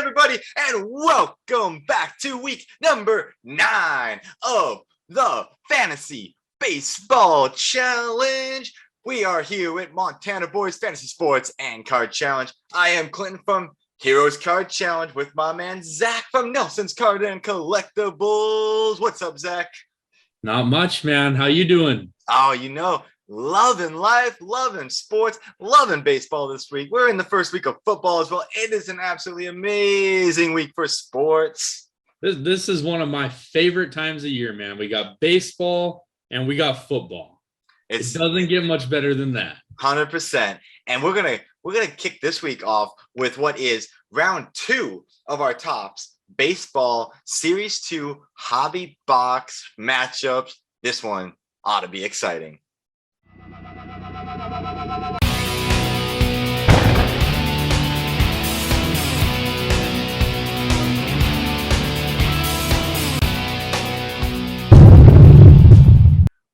everybody, and welcome back to week number 9 of the Fantasy Baseball Challenge. We are here with Montana Boys Fantasy Sports and Card Challenge. I am Clinton from Heroes Card Challenge with my man Zach from Nelson's Card and Collectibles. What's up, Zach? Not much, man. How you doing? Oh, you know, loving life, loving sports, loving baseball this week. We're in the first week of football as well. It is an absolutely amazing week for sports. This is one of my favorite times of year, man. We got baseball and we got football. It doesn't get much better than that. 100%. And we're gonna kick this week off with what is round 2 of our tops baseball series 2 hobby box matchups. This one ought to be exciting.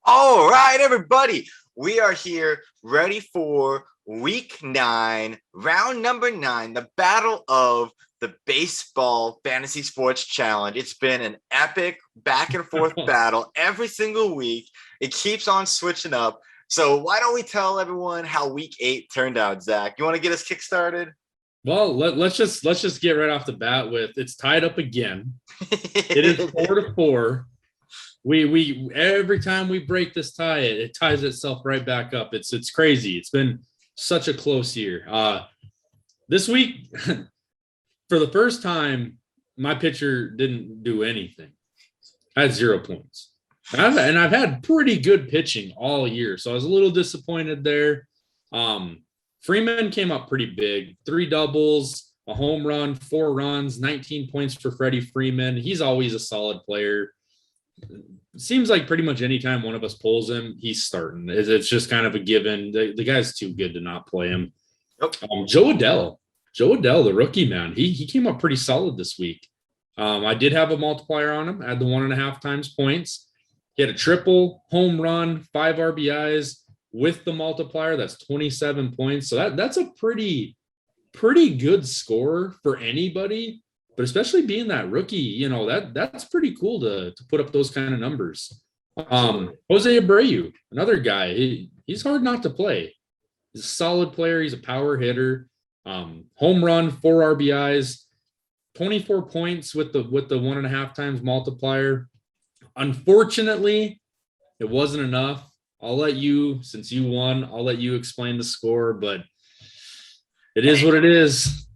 All right, everybody, we are here ready for week 9, round number 9, the battle of the Baseball Fantasy Sports Challenge. It's been an epic back and forth battle every single week. It keeps on switching up. So why don't we tell everyone how week 8 turned out, Zach? You want to get us kick-started? Well, let's just get right off the bat with it's tied up again. It is 4-4. We every time we break this tie, it ties itself right back up. It's crazy. It's been such a close year. This week, for the first time, my pitcher didn't do anything. I had 0 points. I've had pretty good pitching all year, so I was a little disappointed there. Freeman came up pretty big, 3 doubles, a home run, 4 runs, 19 points for Freddy Freeman. He's always a solid player. Seems like pretty much anytime one of us pulls him, he's starting. It's just kind of a given. The guy's too good to not play him. Yep. Joe Adell, the rookie, man, he came up pretty solid this week. I did have a multiplier on him. I had the 1.5 times points. He had a triple, home run, 5 RBIs with the multiplier. That's 27 points. So that's a pretty good score for anybody. But especially being that rookie, you know, that's pretty cool to put up those kind of numbers. Jose Abreu, another guy, he's hard not to play. He's a solid player. He's a power hitter. Home run, 4 RBIs, 24 points with the 1.5 times multiplier. Unfortunately, it wasn't enough. Since you won, I'll let you explain the score, but it is what it is.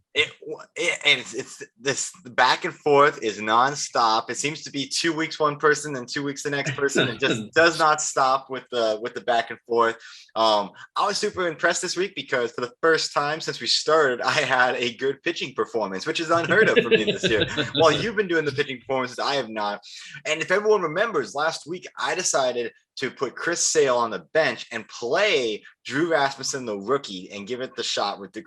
It's this back and forth is nonstop. It seems to be 2 weeks one person and 2 weeks the next person. It just does not stop with the back and forth. I was super impressed this week because for the first time since we started, I had a good pitching performance, which is unheard of for me this year. While you've been doing the pitching performances, I have not. And if everyone remembers, last week I decided to put Chris Sale on the bench and play Drew Rasmussen, the rookie, and give it the shot with the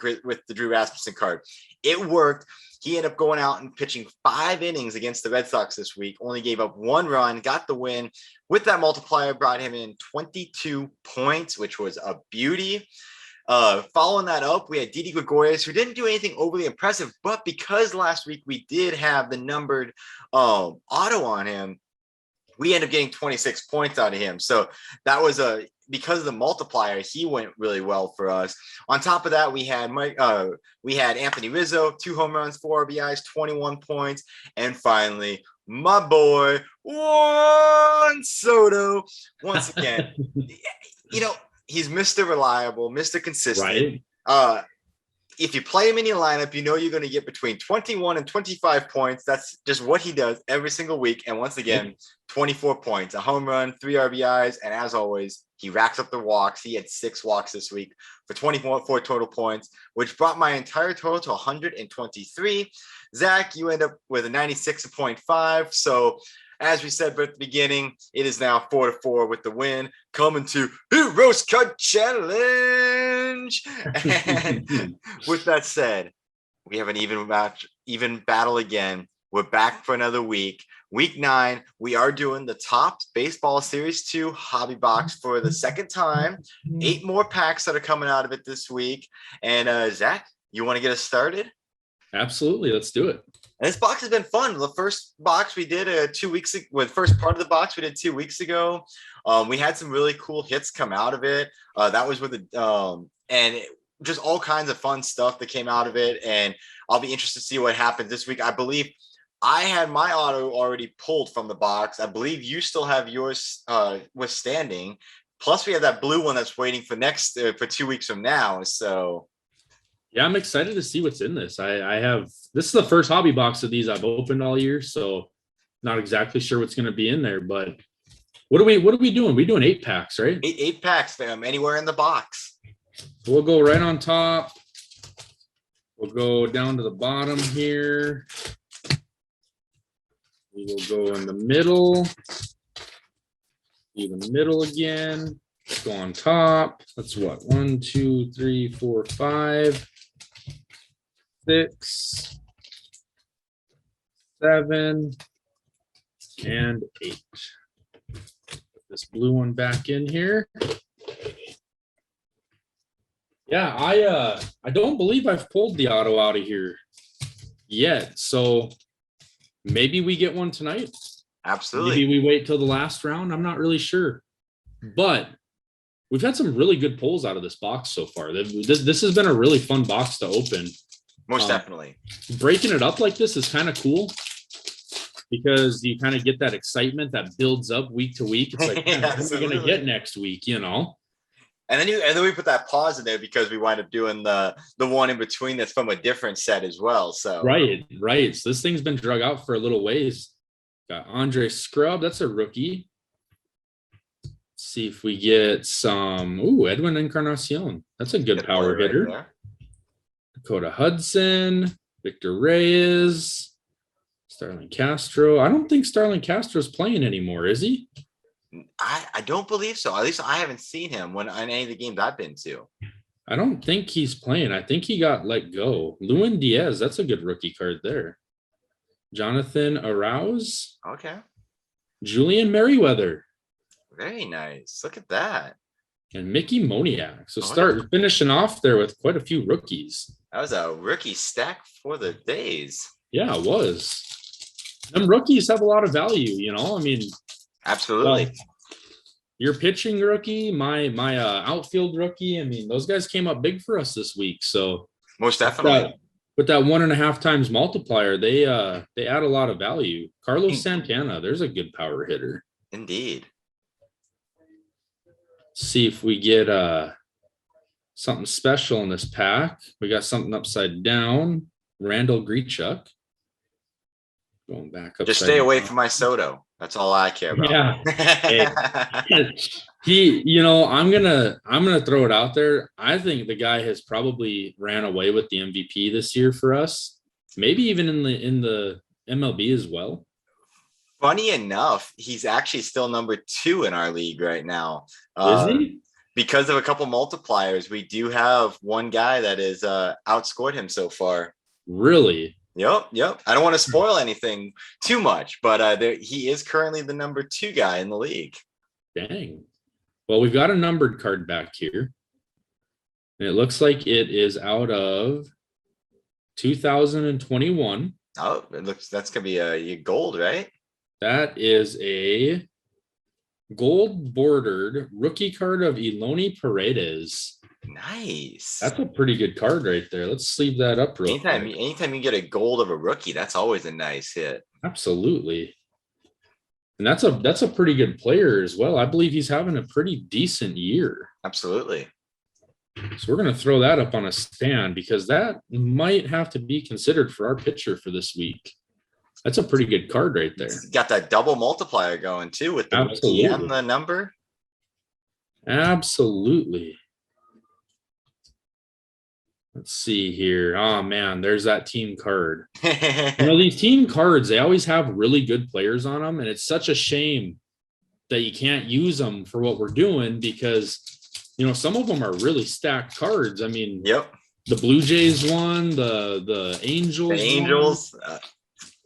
Drew Rasmussen card. It worked. He ended up going out and pitching 5 innings against the Red Sox this week, only gave up 1 run, got the win. With that multiplier, brought him in 22 points, which was a beauty. Following that up, we had Didi Gregorius, who didn't do anything overly impressive, but because last week we did have the numbered auto on him, we ended up getting 26 points out of him. So that was because of the multiplier, he went really well for us. On top of that, we had Anthony Rizzo, 2 home runs, 4 RBIs, 21 points. And finally, my boy, Juan Soto. Once again, you know, he's Mr. Reliable, Mr. Consistent. Right. If you play him in your lineup, you know you're going to get between 21 and 25 points. That's just what he does every single week. And once again, 24 points, a home run, 3 RBIs. And as always, he racks up the walks. He had 6 walks this week for 24 total points, which brought my entire total to 123. Zach, you end up with a 96.5. So as we said at the beginning, it is now 4-4 with the win, coming to Heroes Card Challenge. And with that said, we have an even battle again. We're back for another week. Week 9, we are doing the top baseball series 2 hobby box for the second time. 8 more packs that are coming out of it this week. And Zach, you want to get us started? Absolutely. Let's do it. And this box has been fun. The first box we did 2 weeks ago, well, the first part of the box we did 2 weeks ago. We had some really cool hits come out of it. That was with just all kinds of fun stuff that came out of it. And I'll be interested to see what happens this week. I believe I had my auto already pulled from the box. I believe you still have yours withstanding. Plus, we have that blue one that's waiting for for 2 weeks from now. So. Yeah, I'm excited to see what's in this. This is the first hobby box of these I've opened all year, so not exactly sure what's going to be in there. But what are we doing? We're doing 8 packs, right? Eight packs, fam. Anywhere in the box. We'll go right on top. We'll go down to the bottom here. We will go in the middle. Do the middle again. Let's go on top. That's what? 1, 2, 3, 4, 5. 6, 7, and 8. Put this blue one back in here. Yeah, I don't believe I've pulled the auto out of here yet. So maybe we get one tonight. Absolutely. Maybe we wait till the last round. I'm not really sure. But we've had some really good pulls out of this box so far. This has been a really fun box to open. Most definitely. Breaking it up like this is kind of cool because you kind of get that excitement that builds up week to week. It's like, yeah, what are we going to get next week, you know? And then we put that pause in there because we wind up doing the one in between that's from a different set as well. So right. So this thing's been drug out for a little ways. Got Andre Scrub, that's a rookie. Let's see if we get some Edwin Encarnacion. That's a good power hitter. Right, Dakota Hudson, Victor Reyes, Starlin Castro. I don't think Starlin Castro's playing anymore, is he? I don't believe so. At least I haven't seen him on any of the games I've been to. I don't think he's playing. I think he got let go. Luan Diaz, that's a good rookie card there. Jonathan Arauz. Okay. Julian Merriweather. Very nice. Look at that. And Mickey Moniak. So finishing off there with quite a few rookies. That was a rookie stack for the days. Yeah, it was. Them rookies have a lot of value, you know. I mean, absolutely. Your pitching rookie, my outfield rookie. I mean, those guys came up big for us this week. So most definitely. With that 1.5 times multiplier, they add a lot of value. Carlos Santana, there's a good power hitter. Indeed. See if we get something special in this pack. We got something upside down. Randall Grichuk. Going back up. Just stay away from my Soto. That's all I care about. Yeah. He, you know, I'm gonna throw it out there. I think the guy has probably ran away with the MVP this year for us. Maybe even in the MLB as well. Funny enough, he's actually still number 2 in our league right now. Is he? Because of a couple multipliers, we do have one guy that has outscored him so far. Really? Yep. I don't want to spoil anything too much, but he is currently the number 2 guy in the league. Dang. Well, we've got a numbered card back here. And it looks like it is out of 2021. Oh, that's going to be a gold, right? That is a gold bordered rookie card of Eloni Paredes. Nice. That's a pretty good card right there. Let's sleeve that up real quick. Anytime you get a gold of a rookie, that's always a nice hit. Absolutely. And that's a pretty good player as well. I believe he's having a pretty decent year. Absolutely. So we're going to throw that up on a stand because that might have to be considered for our pitcher for this week. That's a pretty good card right there. It's got that double multiplier going too with the rookie and the number. Absolutely. Let's see here. Oh man, there's that team card. You know, these team cards, they always have really good players on them. And it's such a shame that you can't use them for what we're doing because, you know, some of them are really stacked cards. I mean, yep. The Blue Jays one, the Angels. The Angels.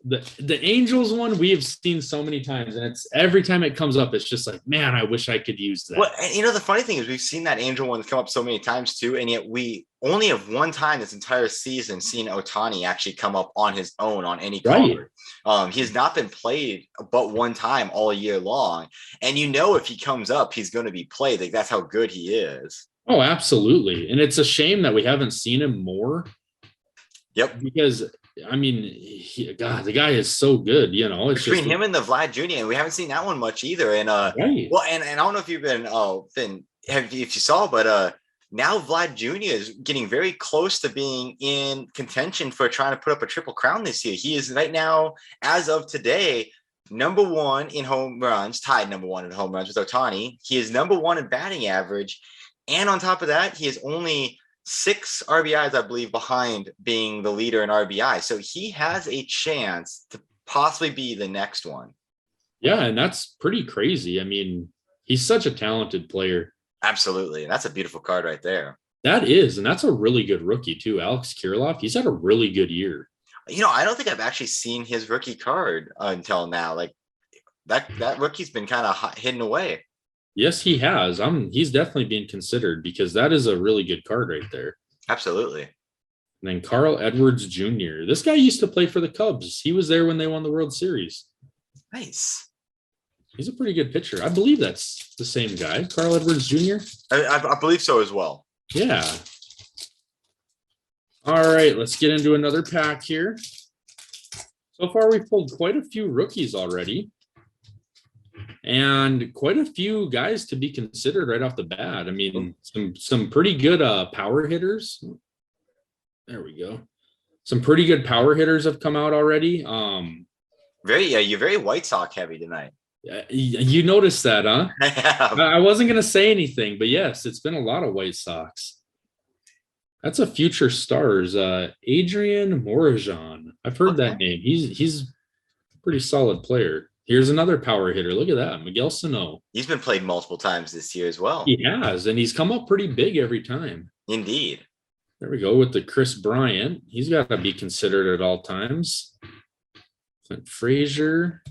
the Angels one we have seen so many times, and it's every time it comes up, it's just like, man, I wish I could use that. Well, and the funny thing is we've seen that Angel one come up so many times too, and yet we only have one time this entire season seen Ohtani actually come up on his own on any card. He has not been played but one time all year long, and if he comes up, he's going to be played. Like that's how good he is. Oh, absolutely, and it's a shame that we haven't seen him more. Yep, because I mean, the guy is so good. It's between him and the Vlad Jr. and we haven't seen that one much either. And well, and I don't know if you've been if you saw, but now Vlad Jr. is getting very close to being in contention for trying to put up a triple crown this year. He is right now, as of today, number one in home runs, tied number one in home runs with Ohtani. He is number one in batting average, and on top of that, he is only 6 RBIs, I believe, behind being the leader in RBI. So he has a chance to possibly be the next one. Yeah, and that's pretty crazy. I mean, he's such a talented player. Absolutely. And that's a beautiful card right there. That is, and that's a really good rookie too. Alex Kerloff, he's had a really good year. I don't think I've actually seen his rookie card until now. Like that rookie's been kind of hidden away. Yes, he has. He's definitely being considered because that is a really good card right there. Absolutely. And then Carl Edwards Jr. This guy used to play for the Cubs. He was there when they won the World Series. Nice. He's a pretty good pitcher. I believe that's the same guy, Carl Edwards Jr. I believe so as well. Yeah. All right, let's get into another pack here. So far, we've pulled quite a few rookies already. And quite a few guys to be considered right off the bat. I mean, some pretty good power hitters. There we go. Some pretty good power hitters have come out already. You're very White Sox heavy tonight. You noticed that, huh? Yeah. I wasn't going to say anything, but yes, it's been a lot of White Sox. That's a future stars. Adrian Morajan. I've heard that name. He's a pretty solid player. Here's another power hitter. Look at that. Miguel Sano. He's been played multiple times this year as well. He has, and he's come up pretty big every time. Indeed. There we go with the Chris Bryant. He's got to be considered at all times. Clint Frazier.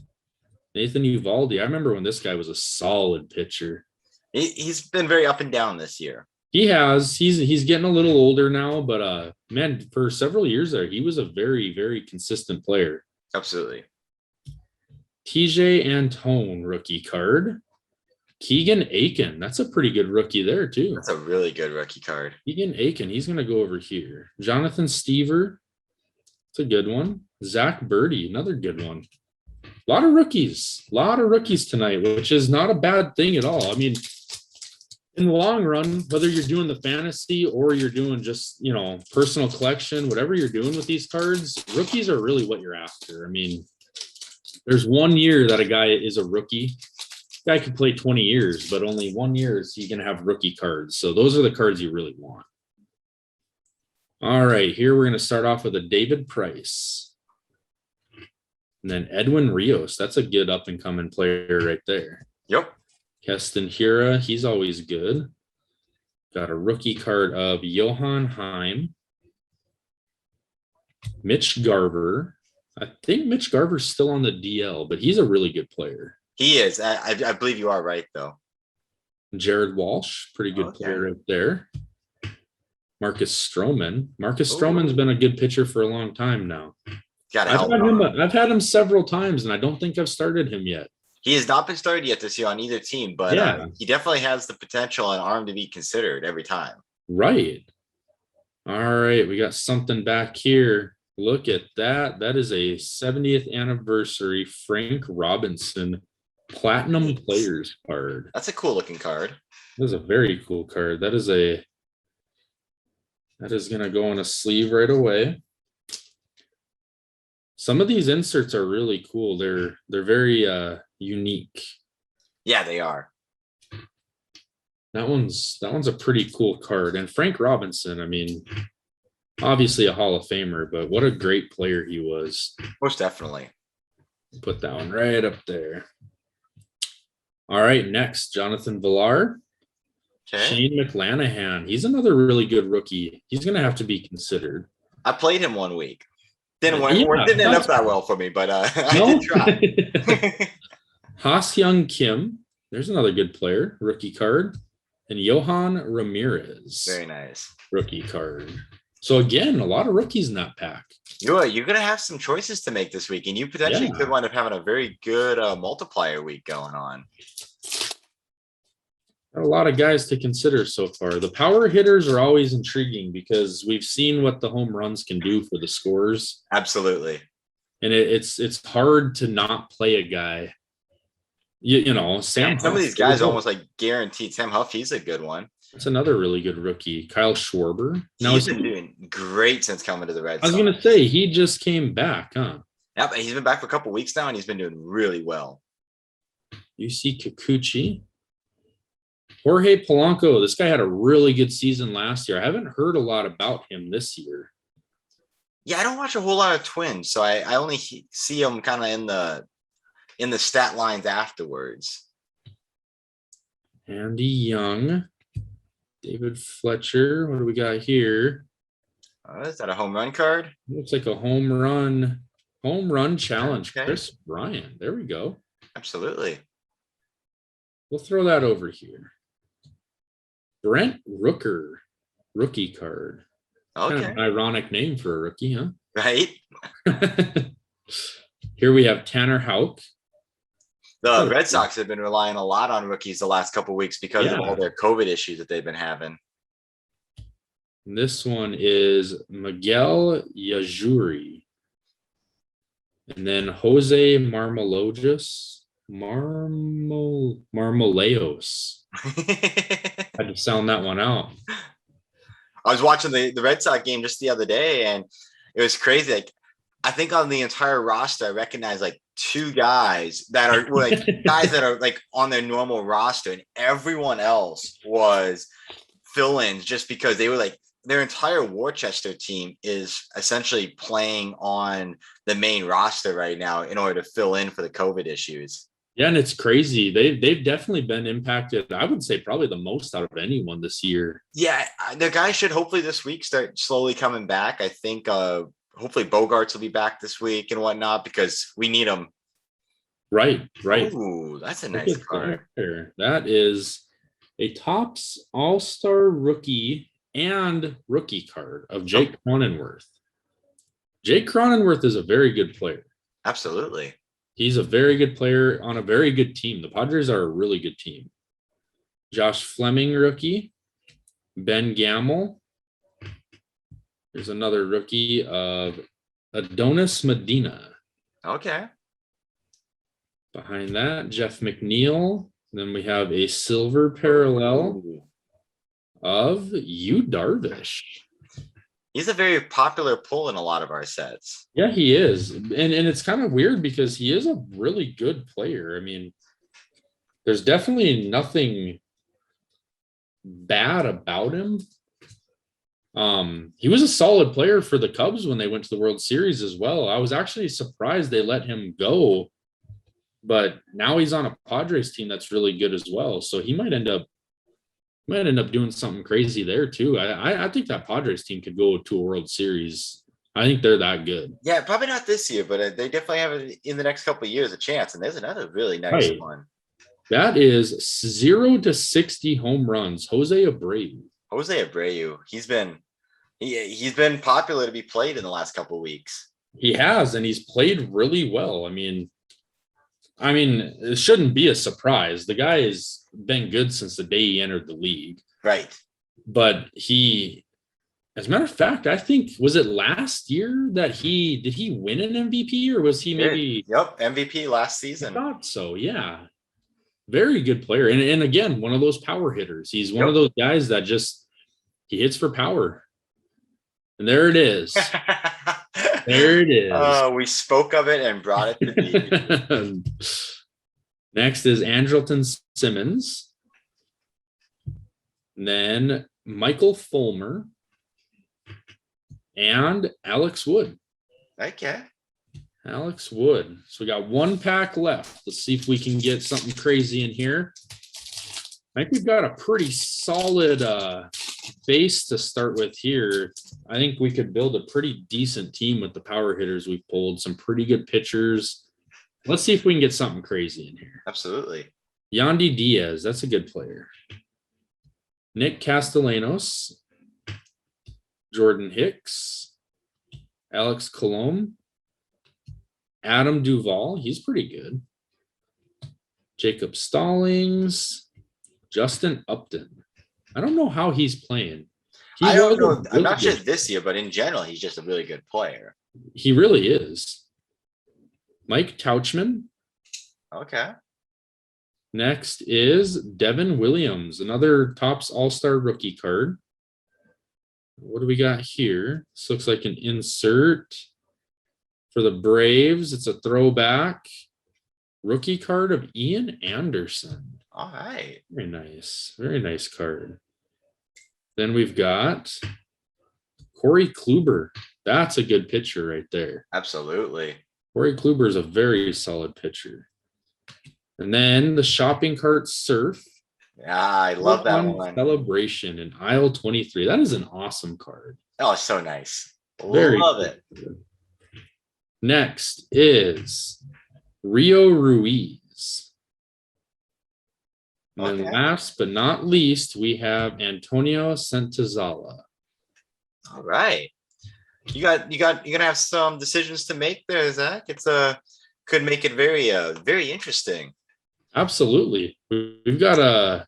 Nathan Uvalde. I remember when this guy was a solid pitcher. He's been very up and down this year. He has. He's getting a little older now, but man, for several years there, he was a very, very consistent player. Absolutely. TJ Antone rookie card. Keegan Aiken. That's a pretty good rookie there, too. That's a really good rookie card. Keegan Aiken. He's going to go over here. Jonathan Stever. It's a good one. Zach Birdie. Another good one. A lot of rookies. A lot of rookies tonight, which is not a bad thing at all. I mean, in the long run, whether you're doing the fantasy or you're doing just, personal collection, whatever you're doing with these cards, rookies are really what you're after. I mean, there's 1 year that a guy is a rookie. Guy could play 20 years, but only 1 year is he going to have rookie cards. So those are the cards you really want. All right, here we're going to start off with a David Price. And then Edwin Rios. That's a good up-and-coming player right there. Yep. Keston Hiura, he's always good. Got a rookie card of Johan Heim. Mitch Garver. I think Mitch Garver's still on the DL, but he's a really good player. He is. I believe you are right, though. Jared Walsh, pretty good player right there. Marcus Strowman. Strowman's been a good pitcher for a long time now. I've had him several times, and I don't think I've started him yet. He has not been started yet this year on either team, but he definitely has the potential and arm to be considered every time. Right. All right, we got something back here. Look at that. That is a 70th anniversary Frank Robinson Platinum Players card. That's a cool looking card. That is a very cool card. That is going to go on a sleeve right away. Some of these inserts are really cool. They're very unique. Yeah, they are. That one's a pretty cool card. And Frank Robinson, I mean, obviously a Hall of Famer, but what a great player he was. Most definitely. Put that one right up there. All right, next, Jonathan Villar. Okay. Shane McClanahan. He's another really good rookie. He's going to have to be considered. I played him 1 week. Didn't end up that well for me, but I did try. Ha-Seong Kim, there's another good player, rookie card. And Johan Ramirez. Very nice. Rookie card. So again, a lot of rookies in that pack. You're going to have some choices to make this week, and you potentially could wind up having a very good multiplier week going on. Got a lot of guys to consider so far. The power hitters are always intriguing because we've seen what the home runs can do for the scores. Absolutely. And it's hard to not play a guy. You know, Sam. Some of these guys are almost like guaranteed. Sam Huff, he's a good one. That's another really good rookie. Kyle Schwarber. Now he's been doing great since coming to the Red Sox. I was going to say, he just came back, huh? Yep, he's been back for a couple weeks now, and he's been doing really well. UC Kikuchi. Jorge Polanco. This guy had a really good season last year. I haven't heard a lot about him this year. Yeah, I don't watch a whole lot of Twins, so I only see him kind of in the stat lines afterwards. Andy Young, David Fletcher. What do we got here? Is that a home run card? Looks like a home run challenge. Okay. Chris Bryant. There we go. Absolutely. We'll throw that over here. Brent Rooker, rookie card. Okay. Kind of an ironic name for a rookie, huh? Right. Here we have Tanner Houck. The Red Sox have been relying a lot on rookies the last couple of weeks because of all their COVID issues that they've been having. This one is Miguel Yajuri. And then Jose Marmolejos. I had to sound that one out. I was watching the Red Sox game just the other day, and it was crazy. Like, I think on the entire roster, I recognize like two guys that are like on their normal roster, and everyone else was fill-ins just because they were like their entire Worcester team is essentially playing on the main roster right now in order to fill in for the COVID issues. Yeah, and it's crazy. They've definitely been impacted. I would say probably the most out of anyone this year. Yeah, the guys should hopefully this week start slowly coming back. I think hopefully Bogarts will be back this week and whatnot because we need them. Right. Ooh, that's a nice card. That is a Topps All-Star rookie and rookie card of Jake Cronenworth. Jake Cronenworth is a very good player. Absolutely. He's a very good player on a very good team. The Padres are a really good team. Josh Fleming, rookie. Ben Gamel. There's another rookie of Adonis Medina. Okay. Behind that, Jeff McNeil. Then we have a silver parallel of Yu Darvish. He's a very popular pull in a lot of our sets. Yeah, he is. And it's kind of weird because he is a really good player. I mean, there's definitely nothing bad about him. He was a solid player for the Cubs when they went to the World Series as well. I was actually surprised they let him go, but now he's on a Padres team that's really good as well. So he might end up doing something crazy there too. I think that Padres team could go to a World Series. I think they're that good. Yeah, probably not this year, but they definitely have it in the next couple of years a chance. And there's another really nice one. That is 0 to 60 home runs. Jose Abreu. He's been popular to be played in the last couple of weeks. He has, and he's played really well. I mean, it shouldn't be a surprise. The guy has been good since the day he entered the league. Right. But as a matter of fact, I think, was it last year that did he win an MVP or was he maybe? Yep. MVP last season. I thought so. Yeah. Very good player. And again, one of those power hitters. He's one of those guys that he hits for power. And there it is. There it is. We spoke of it and brought it to be. Next is Angelton Simmons. And then Michael Fulmer and Alex Wood. Okay. Alex Wood. So we got one pack left. Let's see if we can get something crazy in here. I think we've got a pretty solid base to start with here, I think we could build a pretty decent team with the power hitters we've pulled. Some pretty good pitchers. Let's see if we can get something crazy in here. Absolutely. Yandy Diaz, that's a good player. Nick Castellanos, Jordan Hicks, Alex Colomb, Adam Duvall, he's pretty good. Jacob Stallings, Justin Upton. I don't know how he's playing. I don't know. I'm not sure this year, but in general, he's just a really good player. He really is. Mike Tauchman. Okay. Next is Devin Williams, another Topps All-Star rookie card. What do we got here? This looks like an insert for the Braves. It's a throwback rookie card of Ian Anderson. All right. Very nice. Very nice card. Then we've got Corey Kluber. That's a good pitcher right there. Absolutely. Corey Kluber is a very solid pitcher. And then the shopping cart surf. Yeah, I love that one. Celebration in aisle 23. That is an awesome card. Oh, so nice. Very love it. Good. Next is Rio Ruiz. And then last but not least, we have Antonio Santazala. All right. You're gonna have some decisions to make there, Zach. It's could make it very interesting. Absolutely. We've got a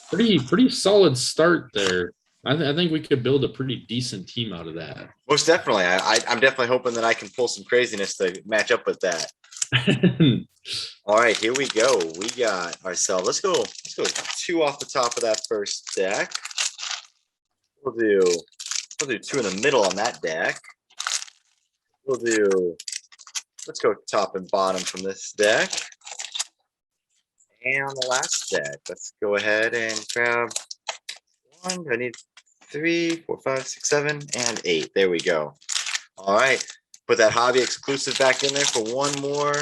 pretty solid start there. I think we could build a pretty decent team out of that. Most definitely. I'm definitely hoping that I can pull some craziness to match up with that. All right, here we go. We got ourselves. Let's go 2 off the top of that first deck. We'll do 2 in the middle on that deck. Let's go top and bottom from this deck. And the last deck. Let's go ahead and grab 1. I need 3, 4, 5, 6, 7, and 8. There we go. All right. Put that hobby exclusive back in there for one more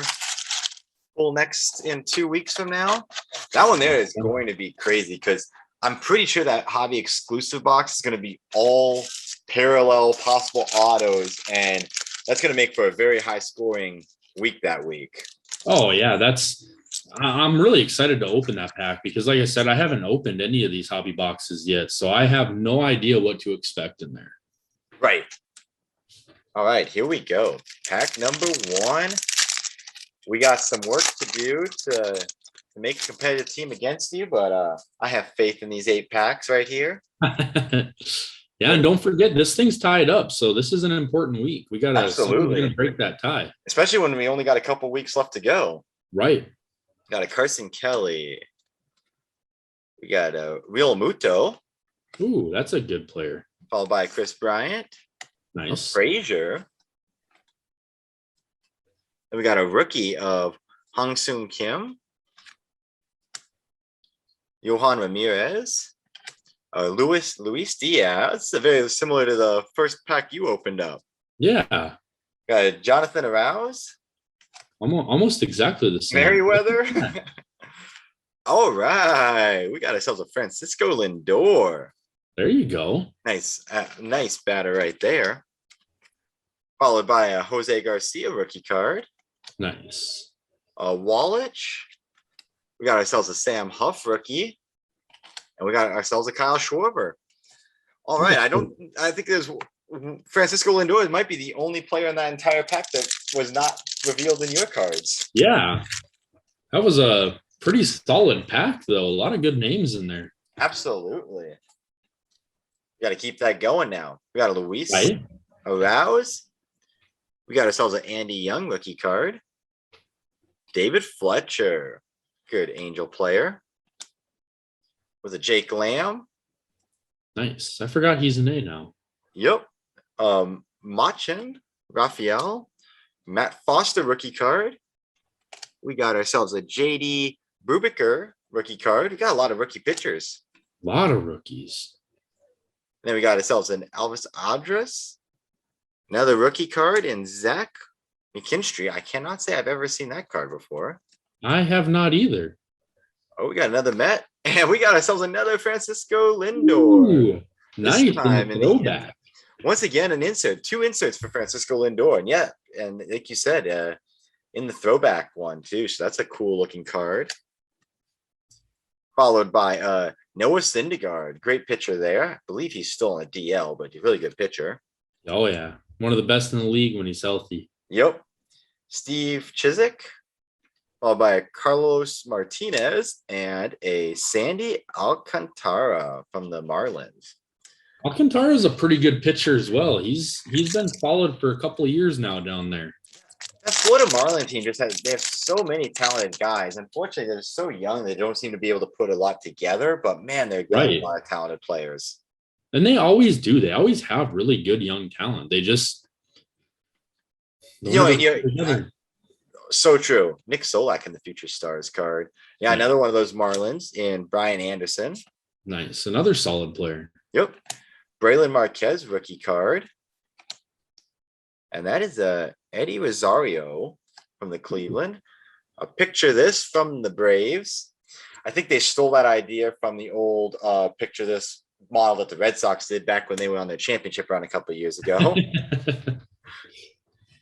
pull next in 2 weeks from now. That one there is going to be crazy because I'm pretty sure that hobby exclusive box is going to be all parallel possible autos, and that's going to make for a very high scoring week that week. Oh yeah, I'm really excited to open that pack because like I said, I haven't opened any of these hobby boxes yet, so I have no idea what to expect in there. Right. All right, here we go. Pack number 1. We got some work to do to make a competitive team against you, but I have faith in these 8 packs right here. Yeah, and don't forget, this thing's tied up, so this is an important week. We got to break that tie. Especially when we only got a couple weeks left to go. Right. Got a Carson Kelly. We got a Villamuto. Ooh, that's a good player. Followed by Chris Bryant. Nice. Frazier. Then we got a rookie of Hong Soon Kim. Johan Ramirez. Luis Diaz. It's very similar to the first pack you opened up. Yeah. Got Jonathan Arouse. Almost exactly the same. Merriweather. All right. We got ourselves a Francisco Lindor. There you go. Nice batter right there. Followed by a Jose Garcia rookie card. Nice. A Wallich. We got ourselves a Sam Huff rookie. And we got ourselves a Kyle Schwarber. All right. I think there's Francisco Lindor might be the only player in that entire pack that was not revealed in your cards. Yeah. That was a pretty solid pack, though. A lot of good names in there. Absolutely. We got to keep that going now. We got a Luis Right. Arouse. We got ourselves an Andy Young rookie card. David Fletcher. Good Angel player. Was it Jake Lamb? Nice. I forgot he's an A now. Yep. Machin, Raphael, Matt Foster rookie card. We got ourselves a JD Brubaker rookie card. We got a lot of rookie pitchers. A lot of rookies. And then we got ourselves an Elvis Andrus, another rookie card, and Zach McKinstry. I cannot say I've ever seen that card before. I have not either. Oh, we got another Met, and we got ourselves another Francisco Lindor. Ooh, Nice. time in the Throwback. once again an insert, 2 inserts for Francisco Lindor, and yeah, and like you said, in the throwback one too. So that's a cool looking card. Followed by Noah Syndergaard, great pitcher there. I believe he's still on a DL, but he's a really good pitcher. Oh yeah, one of the best in the league when he's healthy. Yep. Steve Chiswick, followed by Carlos Martinez and a Sandy Alcantara from the Marlins. Alcantara is a pretty good pitcher as well. He's been followed for a couple of years now down there. That Florida Marlin team they have so many talented guys. Unfortunately, they're so young, they don't seem to be able to put a lot together, but man, they've got a lot of talented players. And they always do. They always have really good young talent. They just so true. Nick Solak in the Future Stars card. Yeah, another one of those Marlins in Brian Anderson. Nice. Another solid player. Yep. Braylon Marquez rookie card. And that is Eddie Rosario from the Cleveland. Picture this from the Braves. I think they stole that idea from the old picture this model that the Red Sox did back when they were on their championship run a couple of years ago.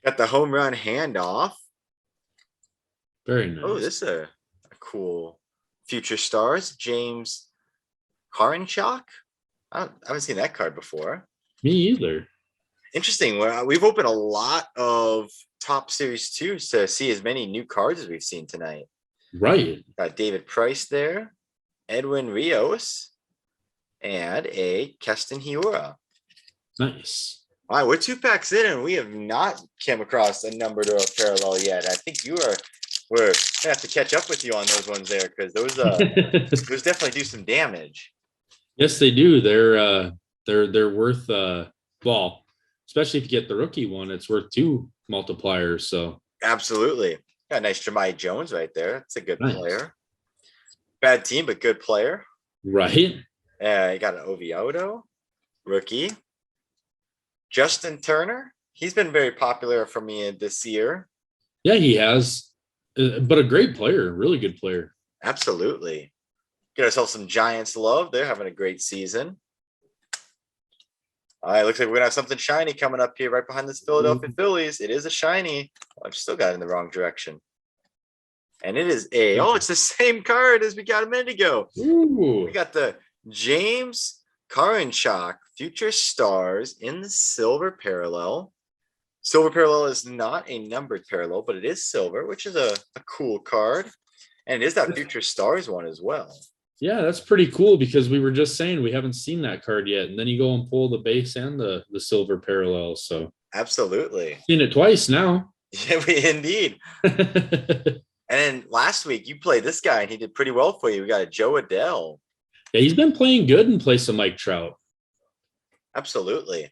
Got the home run handoff. Very nice. Oh, this is a cool Future Stars. James Karinchak. I haven't seen that card before. Me either. Interesting. We've opened a lot of top series twos to see as many new cards as we've seen tonight. Right. Got David Price there, Edwin Rios, and a Keston Hiura. Nice. All right, we're 2 packs in, and we have not come across a number to a parallel yet. I think we're gonna have to catch up with you on those ones there, because those definitely do some damage. Yes, they do. They're worth well, especially if you get the rookie one, it's worth 2 multipliers. So absolutely. Got a nice Jemai Jones right there. That's a good player. Bad team, but good player. Right. You got an Oviedo rookie. Justin Turner. He's been very popular for me this year. Yeah, he has. But a great player, really good player. Absolutely. Get ourselves some Giants love. They're having a great season. All right, looks like we're gonna have something shiny coming up here right behind this Philadelphia Phillies. It is a shiny. I've still got it in the wrong direction. And it is it's the same card as we got a minute ago. Ooh. We got the James Karinchak Future Stars in the silver parallel. Silver parallel is not a numbered parallel, but it is silver, which is a cool card. And it is that Future Stars one as well. Yeah, that's pretty cool, because we were just saying we haven't seen that card yet. And then you go and pull the base and the silver parallel. So absolutely. Seen it twice now. Yeah, indeed. And then last week you played this guy and he did pretty well for you. We got a Joe Adell. Yeah, he's been playing good in place of Mike Trout. Absolutely.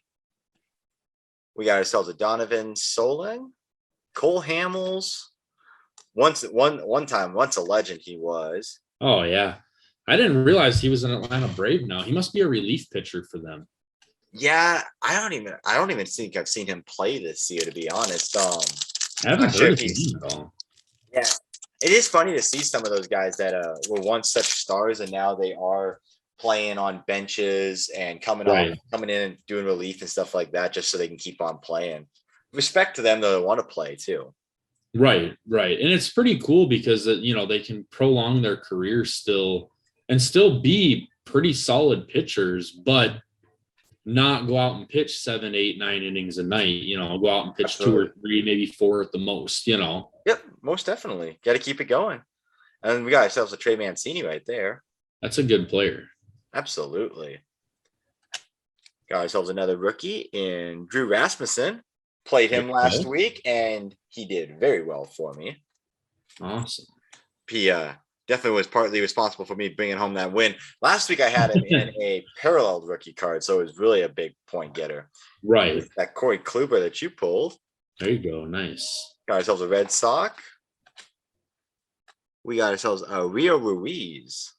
We got ourselves a Donovan Solon, Cole Hamels. Once a legend he was. Oh yeah. I didn't realize he was an Atlanta Brave now. He must be a relief pitcher for them. Yeah, I don't even think I've seen him play this year, to be honest. I haven't heard of him at all. Yeah. It is funny to see some of those guys that were once such stars and now they are playing on benches and coming in and doing relief and stuff like that, just so they can keep on playing. Respect to them, though, they want to play too. Right. And it's pretty cool because they can prolong their career still and still be pretty solid pitchers, but not go out and pitch 7, 8, 9 innings a night. Go out and pitch Absolutely. 2 or 3, maybe 4 at the most. Yep, most definitely. Got to keep it going. And we got ourselves a Trey Mancini right there. That's a good player. Absolutely. Got ourselves another rookie in Drew Rasmussen. Played him last week, and he did very well for me. Awesome. He definitely was partly responsible for me bringing home that win. Last week I had him in a paralleled rookie card, so it was really a big point getter. Right. That Corey Kluber that you pulled. There you go. Nice. Got ourselves a Red Sox. We got ourselves a Rio Ruiz.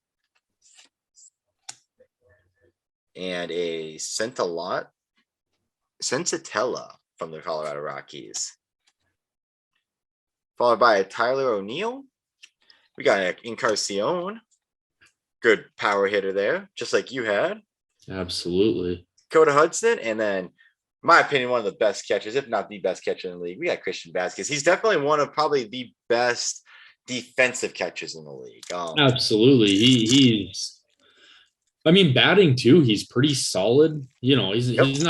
And a Sensatella from the Colorado Rockies. Followed by a Tyler O'Neill. We got an Encarnacion. Good power hitter there, just like you had. Absolutely. Dakota Hudson, and then, in my opinion, one of the best catchers, if not the best catcher in the league. We got Christian Vasquez. He's definitely one of probably the best defensive catchers in the league. Absolutely. He's I mean, batting too, he's pretty solid. You know, Yep, he's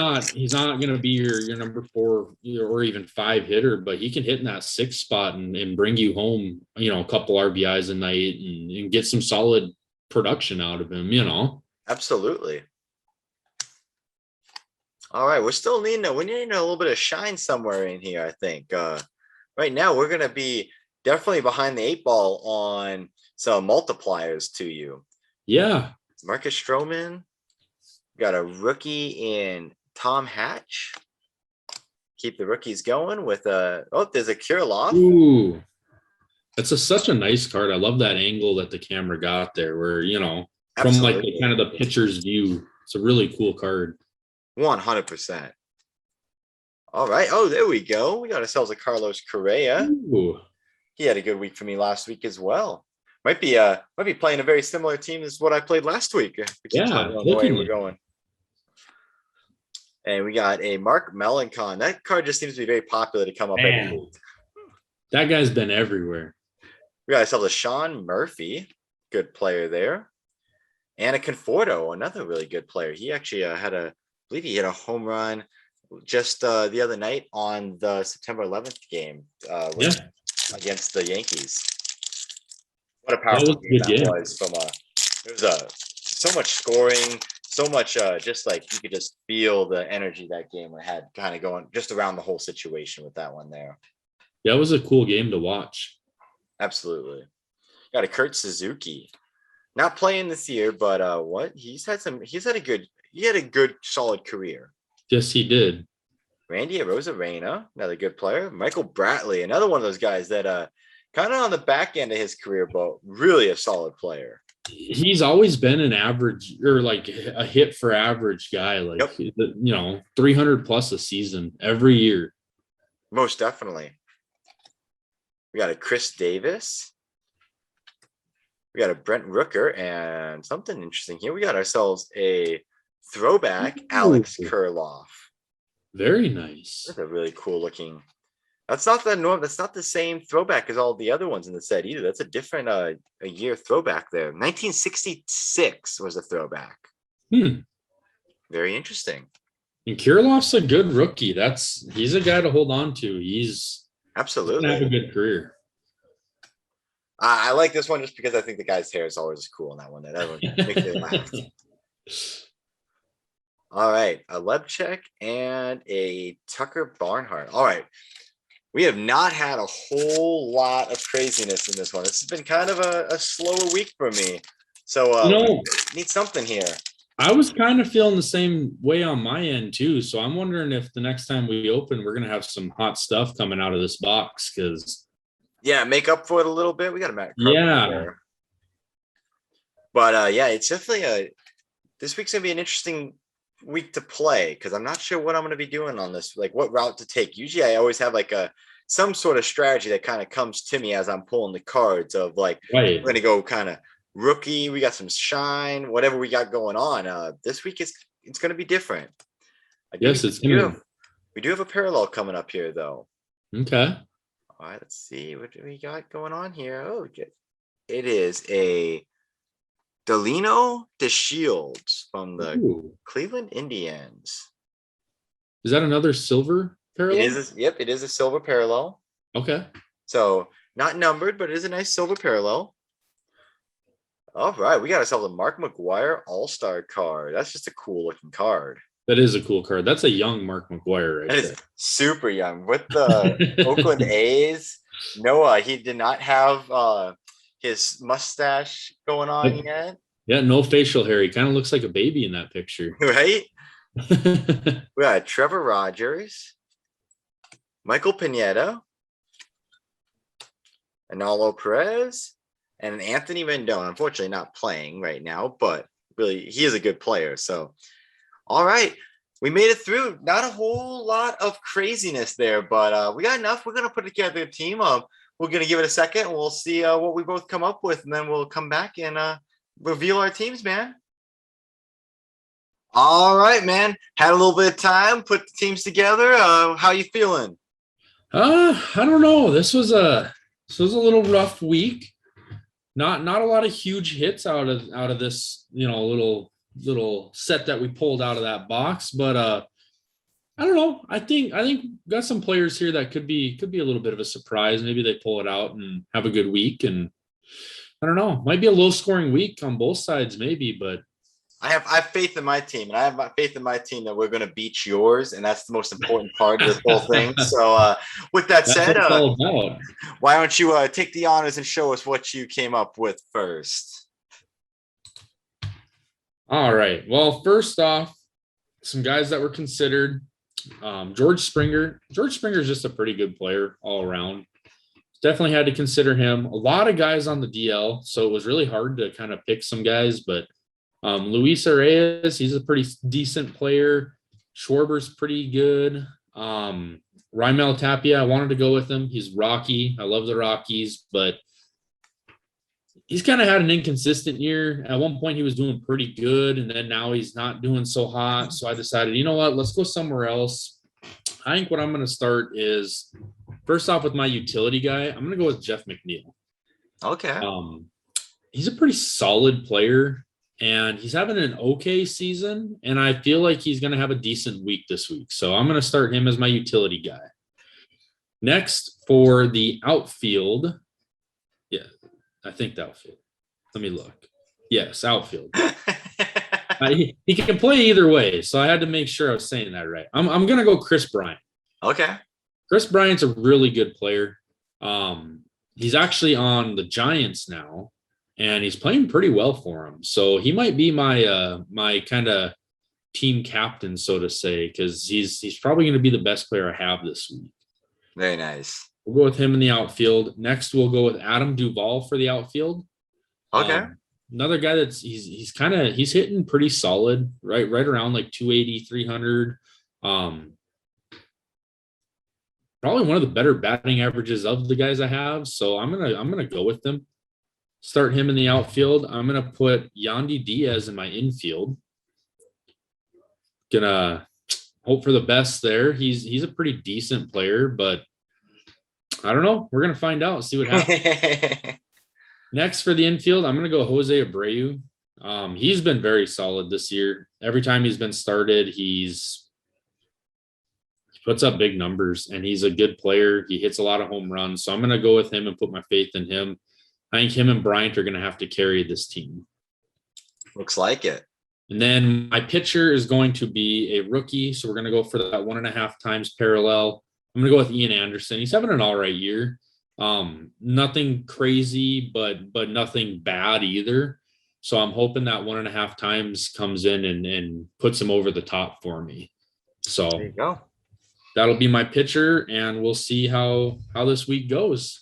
not gonna be your number four or even five hitter, but he can hit in that six spot and bring you home, a couple RBIs a night and get some solid production out of him, absolutely. All right, we need a little bit of shine somewhere in here, I think. Right now we're gonna be definitely behind the eight ball on some multipliers to you. Yeah. Marcus Strowman, got a rookie in Tom Hatch. Keep the rookies going with there's a Kerloff. Ooh. That's such a nice card. I love that angle that the camera got there where, from like Absolutely. the kind of the pitcher's view. It's a really cool card. 100%. All right. Oh, there we go. We got ourselves a Carlos Correa. Ooh. He had a good week for me last week as well. Might be playing a very similar team as what I played last week. Yeah, The way we're going. And we got a Mark Melancon. That card just seems to be very popular to come up every week. That guy's been everywhere. We got ourselves a Sean Murphy, good player there. And a Conforto, another really good player. He actually I believe he hit a home run just the other night on the September 11th game against the Yankees. What a powerful game that was. It was so much scoring, so much just like you could just feel the energy that game had kind of going just around the whole situation with that one there. Yeah, it was a cool game to watch. Absolutely. Got a Kurt Suzuki. Not playing this year, but he had a good solid career. Yes, he did. Randy Rosarena, another good player. Michael Bradley, another one of those guys that kind of on the back end of his career, but really a solid player. He's always been an average or like a hit for average guy, like 300 plus a season every year. Most definitely. We got a Chris Davis. We got a Brent Rooker, and something interesting here. We got ourselves a throwback Alex Kerloff. Very nice. That's a really cool looking. That's not the same throwback as all the other ones in the set either. That's a different a year throwback there. 1966 was a throwback. Very interesting. And Kerloff's a good rookie. He's a guy to hold on to. He's absolutely gonna have a good career. I like this one just because I think the guy's hair is always cool in that one. That one makes me laugh. All right, a Lebchek and a Tucker Barnhart. All right, we have not had a whole lot of craziness in this one. This has been kind of a slower week for me. So we need something here. I was kind of feeling the same way on my end too. So I'm wondering if the next time we open, we're gonna have some hot stuff coming out of this box because. Yeah, make up for it a little bit. We got a Matt. Yeah. But it's definitely this week's gonna be an interesting week to play because I'm not sure what I'm gonna be doing on this, like what route to take. Usually I always have like some sort of strategy that kind of comes to me as I'm pulling the cards of like we're gonna go kind of rookie, we got some shine, whatever we got going on. This week it's gonna be different. Yes, it's gonna. We do have a parallel coming up here though. Okay. All right, let's see what do we got going on here. Oh, it is a Delino DeShields from the Cleveland Indians. Is that another silver parallel? It is a silver parallel. Okay. So not numbered, but it is a nice silver parallel. All right, we got ourselves a Mark McGwire All-Star card. That's just a cool looking card. That is a cool card. That's a young Mark McGwire, right? That is super young. With the Oakland A's, Noah, he did not have his mustache going on yet. Yeah, no facial hair. He kind of looks like a baby in that picture. Right? We got Trevor Rogers, Michael Pineda, Analo Perez, and an Anthony Rendon. Unfortunately, not playing right now, but really, he is a good player. So, all right. We made it through. Not a whole lot of craziness there, but we got enough. We're going to put together a team. We're going to give it a second. And we'll see what we both come up with, and then we'll come back and reveal our teams, man. All right, man. Had a little bit of time, put the teams together. How you feeling? I don't know. This was a little rough week. Not a lot of huge hits out of this, little set that we pulled out of that box, but I don't know. I think got some players here that could be a little bit of a surprise. Maybe they pull it out and have a good week, and I don't know. Might be a low scoring week on both sides, maybe, but I have faith in my team, and I have faith in my team that we're going to beat yours, and that's the most important part of this whole thing. So, with that that's said, what it's all about. why don't you take the honors and show us what you came up with first? All right. Well, first off, some guys that were considered. George Springer. George Springer is just a pretty good player all around. Definitely had to consider him. A lot of guys on the DL, so it was really hard to kind of pick some guys, but Luis Reyes, he's a pretty decent player. Schwarber's pretty good. Raimel Tapia, I wanted to go with him. He's Rocky. I love the Rockies, but he's kind of had an inconsistent year. At one point, he was doing pretty good, and then now he's not doing so hot. So I decided, you know what? Let's go somewhere else. I think what I'm going to start is, first off, with my utility guy, I'm going to go with Jeff McNeil. Okay. He's a pretty solid player, and he's having an okay season, and I feel like he's going to have a decent week this week. So I'm going to start him as my utility guy. Next, for the outfield, yeah, I think the outfield. Let me look. Yes, outfield. He can play either way, so I had to make sure I was saying that right. I'm going to go Chris Bryant. Okay. Chris Bryant's a really good player. He's actually on the Giants now, and he's playing pretty well for him. So he might be my kind of team captain, so to say, because he's probably going to be the best player I have this week. Very nice. We'll go with him in the outfield. Next, we'll go with Adam Duvall for the outfield. Okay. Another guy that's he's hitting pretty solid, right around like 280, 300. Probably one of the better batting averages of the guys I have. So I'm gonna go with them. Start him in the outfield. I'm gonna put Yandy Diaz in my infield. Gonna hope for the best there. He's a pretty decent player, but I don't know. We're gonna find out. See what happens. Next for the infield, I'm gonna go Jose Abreu. He's been very solid this year. Every time he's been started, he puts up big numbers, and he's a good player. He hits a lot of home runs. So I'm going to go with him and put my faith in him. I think him and Bryant are going to have to carry this team. Looks like it. And then my pitcher is going to be a rookie. So we're going to go for that 1.5 times parallel. I'm going to go with Ian Anderson. He's having an all right year. Nothing crazy, but nothing bad either. So I'm hoping that 1.5 times comes in and puts him over the top for me. So there you go. That'll be my pitcher, and we'll see how this week goes.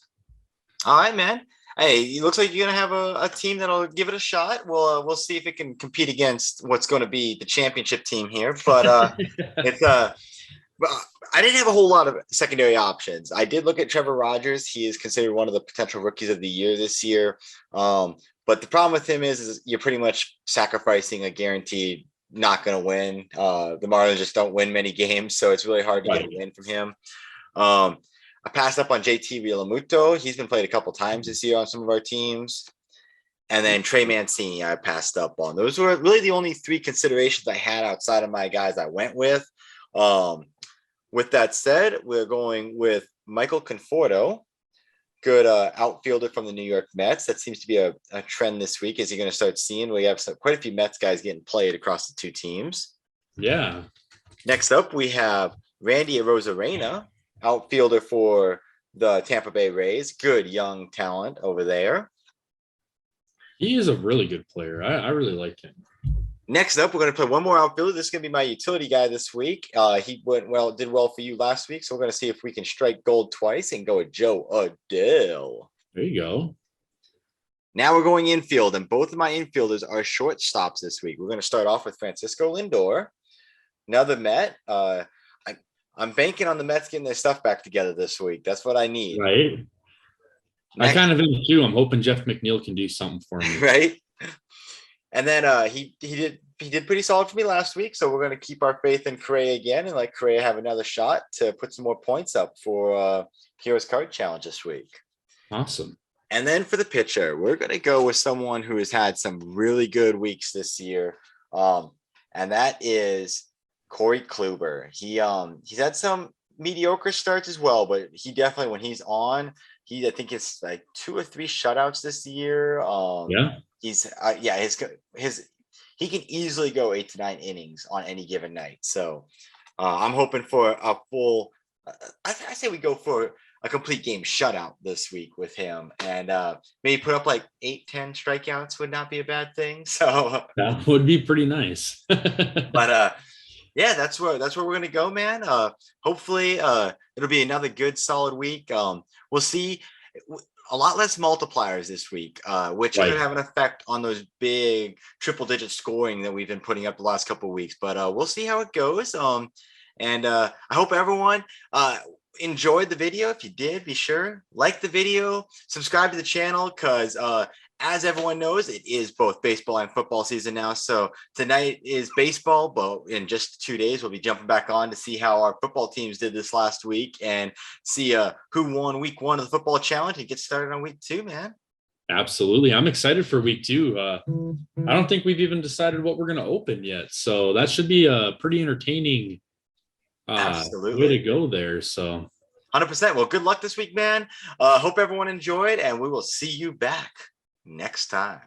All right, man. Hey, it looks like you're gonna have a team that'll give it a shot. We'll see if it can compete against what's going to be the championship team here. But it's I didn't have a whole lot of secondary options. I did look at Trevor Rogers. He is considered one of the potential rookies of the year this year. But the problem with him is you're pretty much sacrificing a guaranteed not going to win. The Marlins just don't win many games, so it's really hard to get a win from him. I passed up on JT Villamuto. He's been played a couple times this year on some of our teams. And then Trey Mancini I passed up on. Those were really the only 3 considerations I had outside of my guys I went with. With that said, we're going with Michael Conforto, good outfielder from the New York Mets. That seems to be a trend this week. Is he going to start seeing? We have quite a few Mets guys getting played across the 2 teams. Yeah. Next up, we have Randy Arozarena, outfielder for the Tampa Bay Rays. Good young talent over there. He is a really good player. I really like him. Next up, we're going to play one more outfielder. This is going to be my utility guy this week. He did well for you last week, so we're going to see if we can strike gold twice and go with Joe Adell. There you go. Now we're going infield, and both of my infielders are shortstops this week. We're going to start off with Francisco Lindor, another Met. I'm banking on the Mets getting their stuff back together this week. That's what I need. Right. Next, I kind of am too. I'm hoping Jeff McNeil can do something for me. Right. And then he did he did pretty solid for me last week. So we're going to keep our faith in Correa again and let Correa have another shot to put some more points up for Heroes Card Challenge this week. Awesome. And then for the pitcher, we're going to go with someone who has had some really good weeks this year. And that is Corey Kluber. He's had some mediocre starts as well, but he definitely, when he's on, I think it's like 2 or 3 shutouts this year. He can easily go 8 to 9 innings on any given night. So I'm hoping for a full, I say we go for a complete game shutout this week with him, and maybe put up like 8-10 strikeouts would not be a bad thing. So that would be pretty nice. But yeah, that's where we're gonna go, man. Hopefully it'll be another good solid week. We'll see a lot less multipliers this week, which could have an effect on those big triple digit scoring that we've been putting up the last couple of weeks. But we'll see how it goes. And I hope everyone enjoyed the video. If you did, be sure like the video, subscribe to the channel, because as everyone knows, it is both baseball and football season now. So tonight is baseball, but in just 2 days we'll be jumping back on to see how our football teams did this last week and see who won week 1 of the football challenge and get started on week 2, man. Absolutely. I'm excited for week 2. I don't think we've even decided what we're going to open yet, so that should be a pretty entertaining way to go there. So 100%. Well, good luck this week, man. Hope everyone enjoyed, and we will see you back next time.